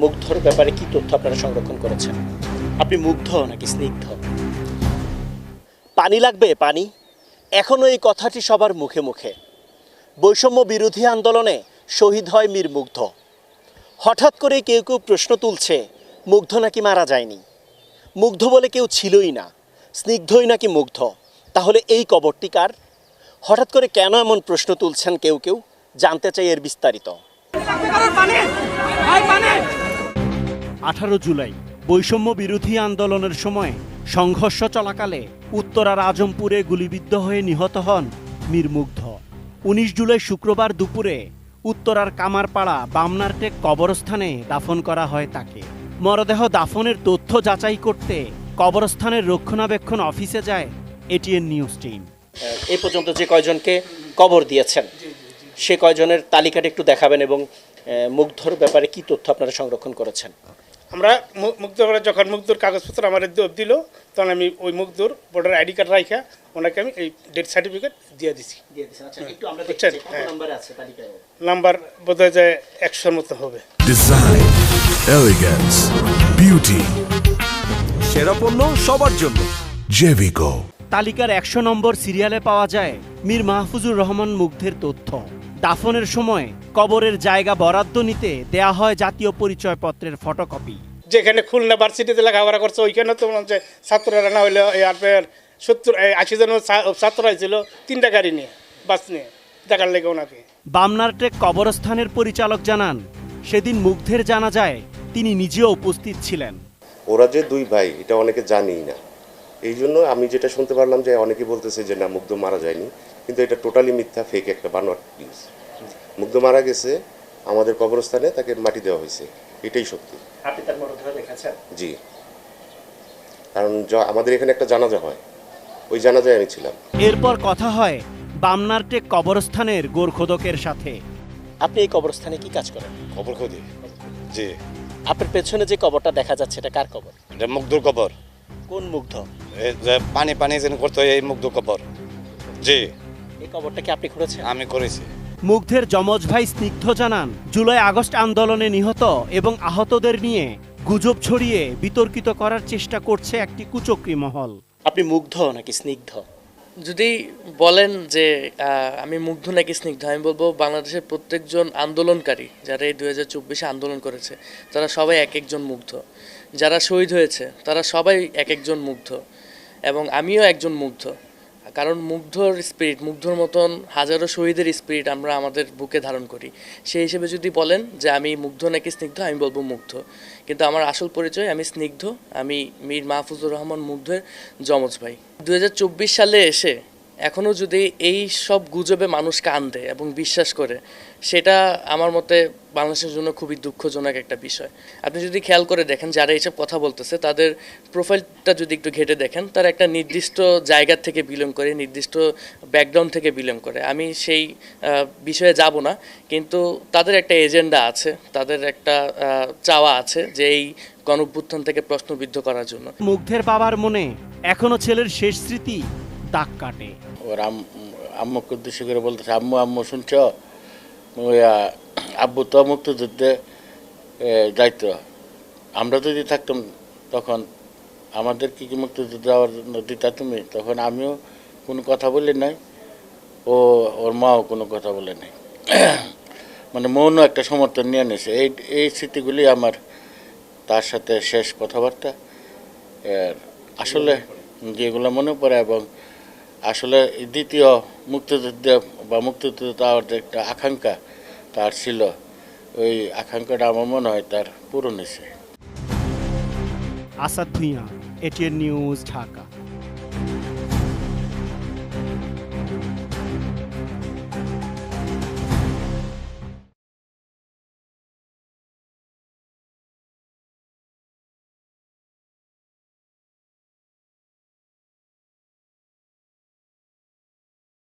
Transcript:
মুগ্ধর ব্যাপারে কি তথ্য আপনারা সংরক্ষণ করেছেন? আপনি মুগ্ধ নাকি স্নিগ্ধ? পানি লাগবে, পানি? এখনও এই কথাটি সবার মুখে মুখে। বৈষম্য বিরোধী আন্দোলনে শহীদ হয় মীর মুগ্ধ। হঠাৎ করে কেউ কেউ প্রশ্ন তুলছে, মুগ্ধ নাকি মারা যায়নি, মুগ্ধ বলে কেউ ছিলই না, স্নিগ্ধই নাকি মুগ্ধ। তাহলে এই কবরটি কার? হঠাৎ করে কেন এমন প্রশ্ন তুলছেন কেউ কেউ? জানতে চাই এর বিস্তারিত। 18 জুলাই বৈষম্য বিরোধী আন্দোলনের সময় সংঘর্ষ চলাকালে উত্তরার আজমপুরে গুলিবিদ্ধ হয়ে নিহত হন মীর মুগ্ধ। 19 জুলাই শুক্রবার দুপুরে উত্তরার কামারপাড়া বামনারটেক কবরস্থানে দাফন করা হয় তাকে। মরদেহ দাফনের তথ্য যাচাই করতে কবরস্থানের রক্ষণাবেক্ষণ অফিসে যায় এটিএন নিউজ টিম। এই পর্যন্ত যে কয়জনকে কবর দিয়েছেন সে কয়জনের তালিকাটা একটু দেখাবেন এবং মুগ্ধর ব্যাপারে কি তথ্য আপনারা সংরক্ষণ করেছেন? আমরা মুগ্ধর যখন মুগ্ধর কাগজপত্র আমার দিল তখন আমি ওই মুগ্ধর ভোটার আইডি কার্ড রাখা ওনাকে আমি এই ডেথ সার্টিফিকেট দিয়ে দিছি। নাম্বার বোধহয় যায় 100-র মতো হবে। ডিজাইন, এলিগেন্স, বিউটি, সেরা পণ্য সবার জন্য জেভিকো। তালিকার 100 নম্বর সিরিয়ালে পাওয়া যায় মীর মাহফুজুর রহমান মুগ্ধের তথ্য। দাফনের সময় কবরের জায়গা বরাদ্দ নিতে দেয়া হয় জাতীয় পরিচয়পত্রের ফটোকপি। যেখানে খুলনা ভার্সিটিতে লেখাপড়া করছে ওইখানে তো মনে হচ্ছে ছাত্ররা না হইলে 80 জন ছাত্র হয়েছিল 3টা গাড়ি নিয়ে, বাস নিয়ে দেখার লেগে ওনাকে। বামনারটেক কবরস্থানের পরিচালক জানান, সেদিন মুগ্ধের জানাজায় তিনি নিজেও উপস্থিত ছিলেন। ওরা যে দুই ভাই এটা অনেকে জানেই না, এই জন্য আমি যেটা শুনতে পারলাম যে অনেকে বলতেছে যে না মুগ্ধ মারা যায়নি, কিন্তু এটা টোটালি মিথ্যা, ফেক একটা বানোয়াট নিউজ। মুগ্ধ মারা গেছে, আমাদের কবরস্থানে তাকে মাটি দেওয়া হয়েছে, এটাই সত্যি। আপনি তার মরদেহ দেখেছেন? জি, কারণ আমাদের এখানে একটা জানাজা হয়, ওই জানাজায় আমি ছিলাম। এরপর কথা হয় বামনারটেক কবরস্থানের গোরখোদকের সাথে। আপনি এই কবরস্থানে কি কাজ করেন? কবর খোঁজে। জি। আপনার পেছনে যে কবরটা দেখা যাচ্ছে এটা কার কবর? এটা মুগ্ধর কবর। কোন মুগ্ধ? পানি যেন করতে হয় এই মুগ্ধ কবর। জি। এই কবরটা কি আপনি করেছেন? আমি করেছি। মুগ্ধের যমজ ভাই স্নিগ্ধ জানান, জুলাই আগস্ট আন্দোলনে নিহত এবং আহতদের নিয়ে গুজব ছড়িয়ে বিতর্কিত করার চেষ্টা করছে একটি কুচক্রী মহল। আপনি মুগ্ধ নাকি স্নিগ্ধ? যদি বলেন যে আমি মুগ্ধ নাকি স্নিগ্ধ, আমি বলবো বাংলাদেশের প্রত্যেকজন আন্দোলনকারী যারা এই 2024-এ আন্দোলন করেছে তারা সবাই এক একজন মুগ্ধ। যারা শহীদ হয়েছে তারা সবাই এক একজন মুগ্ধ, এবং আমিও একজন মুগ্ধ। কারণ মুগ্ধর স্পিরিট, মুগ্ধর মতন হাজারো শহীদের স্পিরিট আমরা আমাদের বুকে ধারণ করি। সেই হিসেবে যদি বলেন যে আমি মুগ্ধ নাকি স্নিগ্ধ, আমি বলবো মুগ্ধ। কিন্তু আমার আসল পরিচয় আমি স্নিগ্ধ। আমি মীর মাহফুজুর রহমান মুগ্ধের যমজ ভাই। 2024 সালে এসে এখনও যদি এই সব গুজবে মানুষ কান দেয় এবং বিশ্বাস করে, সেটা আমার মতে বাংলাদেশের জন্য খুবই দুঃখজনক একটা বিষয়। আপনি যদি খেয়াল করে দেখেন যারা এইসব কথা বলতেছে তাদের প্রোফাইলটা যদি একটু ঘেটে দেখেন, তারা একটা নির্দিষ্ট জায়গা থেকে বিলং করে, নির্দিষ্ট ব্যাকগ্রাউন্ড থেকে বিলং করে। আমি সেই বিষয়ে যাব না, কিন্তু তাদের একটা এজেন্ডা আছে, তাদের একটা চাওয়া আছে যে এই গণঅভ্যুত্থান থেকে প্রশ্নবিদ্ধ করার জন্য। মুগ্ধের বাবার মনে এখনো ছেলের শেষ স্মৃতি দাগ কাটে। ওর আম্মুকে উদ্দেশ্য করে বলতেছে, আম্মু আম্মু শুনছ, আব্বু তো মুক্তিযুদ্ধে যাইতো, আমরা যদি থাকতাম তখন আমাদের কি মুক্তিযুদ্ধ যাওয়ার জন্য দিতা তুমি? তখন আমিও কোনো কথা বলি নাই, ওর মাও কোনো কথা বলে নাই, মানে মনও একটা সমর্থন নিয়ে নিয়েছে। এই স্মৃতিগুলি আমার তার সাথে শেষ কথাবার্তা। আসলে যেগুলো মনে পড়ে, এবং আসলে দ্বিতীয় মুক্তিযুদ্ধে বা মুক্তিযুদ্ধ তার একটা আকাঙ্ক্ষা তার ছিল, ওই আকাঙ্ক্ষাটা আমার মনে হয় তার পূরণ হয়েছে। Asad Bhuiyan, ATN news, Dhaka.